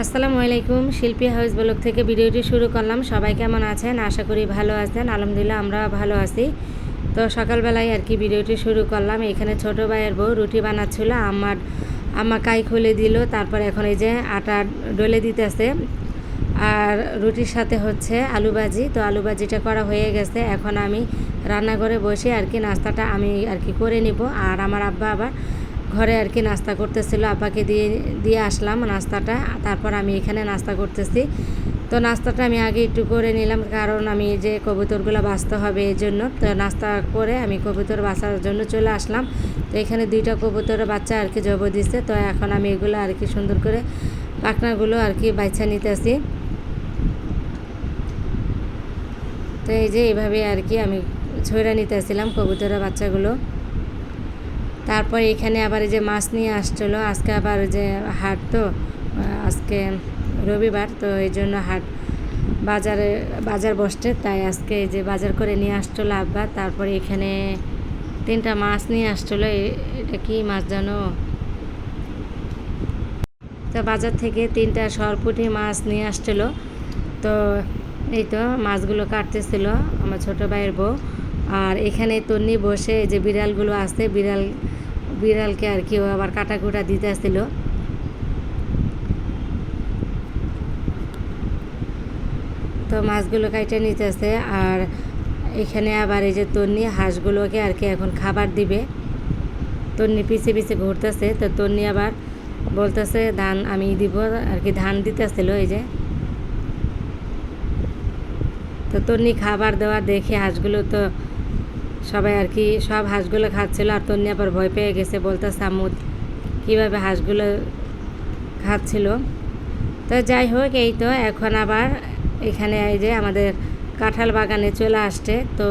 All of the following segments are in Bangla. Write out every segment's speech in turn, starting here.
আসসালামু আলাইকুম। শিল্পী হাউস ব্লগ থেকে ভিডিওটি শুরু করলাম। সবাই কেমন আছেন? আশা করি ভালো আছেন। আলহামদুলিল্লাহ আমরা ভালো আছি। তো সকালবেলায় আর কি ভিডিওটি শুরু করলাম। এখানে ছোট ভাইয়ের বউ রুটি বানাচ্ছিল, আম্মা কাই খুলে দিল। তারপর এখন এই যে আটা ডলে দিতেছে, আর রুটির সাথে হচ্ছে আলু ভাজি। তো আলু ভাজিটা করা হয়ে গেছে। এখন আমি রান্নাঘরে বসে আর কি নাস্তাটা আমি আর কি করে নিব। আর আমার আব্বা আবার ঘরে আর কি নাস্তা করতেছিল, আব্বাকে দিয়ে আসলাম নাস্তাটা। তারপর আমি এখানে নাস্তা করতেছি। তো নাস্তাটা আমি আগে একটু করে নিলাম, কারণ আমি যে কবুতরগুলো বাঁচতে হবে এই জন্য। তো নাস্তা করে আমি কবুতর বাঁচার জন্য চলে আসলাম। তো এখানে 2টা কবুতরের বাচ্চা আর কি জব দিচ্ছে। তো এখন আমি এগুলো আর কি সুন্দর করে পাখনাগুলো আর কি বাচ্চা নিতেছি। তো এই যে এইভাবে আর কি আমি ছড়া নিতেছিলাম কবুতরের বাচ্চাগুলো। তারপর এখানে আবার এই যে মাছ নিয়ে আসছিলো। আজকে আবার যে হাট, তো আজকে রবিবার, তো এই জন্য হাট বাজার বসছে, তাই আজকে এই যে বাজার করে নিয়ে আসছিলো আব্বা। তারপরে এখানে 3টা মাছ নিয়ে আসছিলো। এটা কি মাছ জানো? তো বাজার থেকে 3টা সরপুঁটি মাছ নিয়ে আসছিলো। তো এই তো মাছগুলো কাটতেছিল আমার ছোটো ভাইয়ের বউ। আর এখানে তন্নি বসে যে বিড়ালগুলো আছে, বিড়ালকে আর কি ও আবার কাটাকুটা দিতে আসছিল। তো মাছগুলো কাটে নিতেছে। আর এখানে আবার এই যে তন্নি হাঁসগুলোকে আর কি এখন খাবার দিবে। তন্নি পিছে পিছে ঘুরতেছে। তো তন্নি আবার বলতেছে ধান আমি দিব আর কি, ধান দিতেছিল এই যে। তো তন্নি খাবার দেওয়া দেখে হাঁসগুলো তো সবাই আর কি সব হাঁসগুলো খাচ্ছিল। আর তন্নি আবার ভয় পেয়ে গেছে, বলতেছে আম্মু কীভাবে হাঁসগুলো খাচ্ছিল। তো যাই হোক, এই তো এখন আবার এখানে এই যে আমাদের কাঁঠাল বাগানে চলে আসছে। তো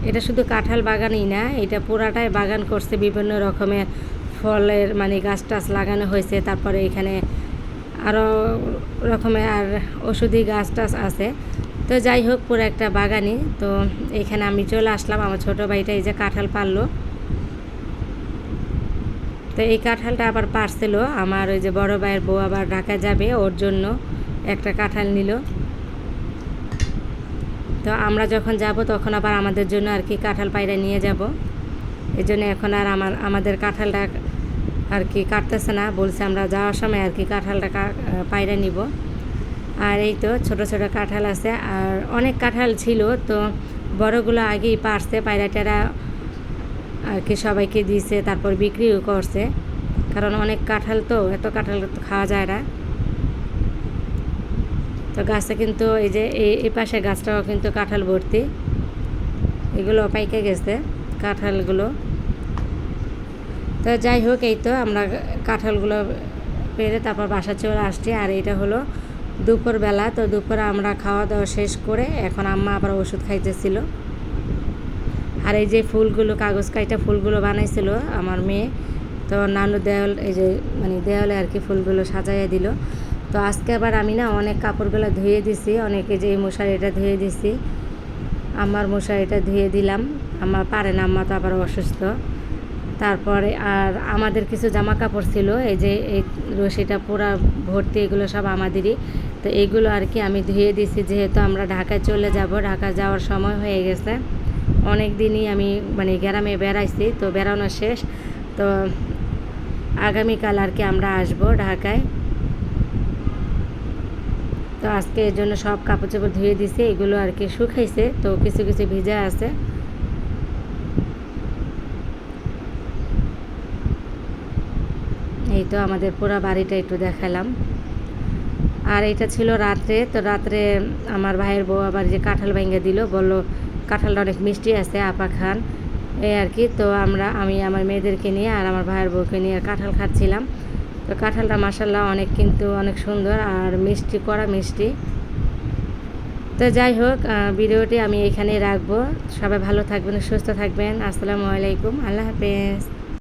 এটা শুধু কাঁঠাল বাগানই না, এটা পুরাটাই বাগান করছে, বিভিন্ন রকমের ফলের মানে গাছ টাছ লাগানো হয়েছে। তারপরে এখানে আরও রকমের আর ওষুধি গাছ টাছ আছে। তো যাই হোক, পুরো একটা বাগানই। তো এখানে আমি চলে আসলাম, আমার ছোটো ভাইটা এই যে কাঁঠাল পারলো। তো এই কাঁঠালটা আবার পারছিল আমার ওই যে বড় ভাইয়ের বউ, আবার ঢাকা যাবে, ওর জন্য একটা কাঁঠাল নিল। তো আমরা যখন যাব তখন আবার আমাদের জন্য আর কি কাঁঠাল পায়রা নিয়ে যাব। এই জন্য এখন আর আমাদের কাঁঠালটা আর কি কাটতেছে না, বলছে আমরা যাওয়ার সময় আর কি কাঁঠালটা পায়রা নিব। আর এই তো ছোট ছোট কাঁঠাল আছে, আর অনেক কাঁঠাল ছিল। তো বড়গুলো আগেই পারছে, পায়রাটারা আর কি সবাইকে দিয়েছে, তারপর বিক্রিও করছে, কারণ অনেক কাঁঠাল, তো এত কাঁঠাল তো খাওয়া যায় না। তো গাছটা কিন্তু এই যে এই পাশে গাছটাও কিন্তু কাঁঠাল ভর্তি, এগুলো পাইকে গেছে কাঁঠালগুলো। তো যাই হোক, এই তো আমরা কাঁঠালগুলো পেরে তারপর বাসা চলে আসছি। আর এটা হলো দুপুরবেলা। তো দুপুরে আমরা খাওয়া দাওয়া শেষ করে এখন আম্মা আবার ওষুধ খাইতেছিল। আর এই যে ফুলগুলো, কাগজ কাইটা ফুলগুলো বানাইছিল আমার মেয়ে। তো নানু দেওয়াল, এই যে মানে দেওয়ালে আর কি ফুলগুলো সাজাইয়া দিল। তো আজকে আবার আমি না অনেক কাপড়গুলো ধুয়ে দিছি, অনেকে যে এই মশারিটা ধুয়ে দিছি, আমার মশারিটা ধুয়ে দিলাম। আমার পারে না, আম্মা তো আবার অসুস্থ। তারপরে আর আমাদের কিছু জামা কাপড় ছিল, এই যে এই রশিটা পুরা ভর্তি, এগুলো সব আমাদেরই। তো এইগুলো আর কি আমি ধুয়ে দিছি, যেহেতু আমরা ঢাকায় চলে যাব, ঢাকা যাওয়ার সময় হয়ে গেছে। অনেক দিনই আমি মানে গ্রামে বেড়াইছি, তো বেড়ানো শেষ। তো আগামীকাল আর কি আমরা আসবো ঢাকায়। তো আজকে এর জন্য সব কাপড় চোপড় ধুয়ে দিছি, এগুলো আর কি শুকাইছে, তো কিছু কিছু ভিজা আছে। এই তো আমাদের পুরো বাড়িটা একটু দেখালাম। আর এটা ছিল রাত্রে। তো রাত্রে আমার ভাইয়ের বউ আবার যে কাঁঠাল ভেঙে দিল, বললো কাঁঠালটা অনেক মিষ্টি আছে, আপা খান, এই আর কি। তো আমি আমার মেয়েদেরকে নিয়ে আর আমার ভাইয়ের বউকে নিয়ে কাঁঠাল খাচ্ছিলাম। তো কাঁঠালটা মাশাআল্লাহ অনেক, কিন্তু অনেক সুন্দর আর মিষ্টি, কড়া মিষ্টি। তো যাই হোক, ভিডিওটি আমি এখানেই রাখবো। সবাই ভালো থাকবেন, সুস্থ থাকবেন। আসসালামু আলাইকুম, আল্লাহ হাফেজ।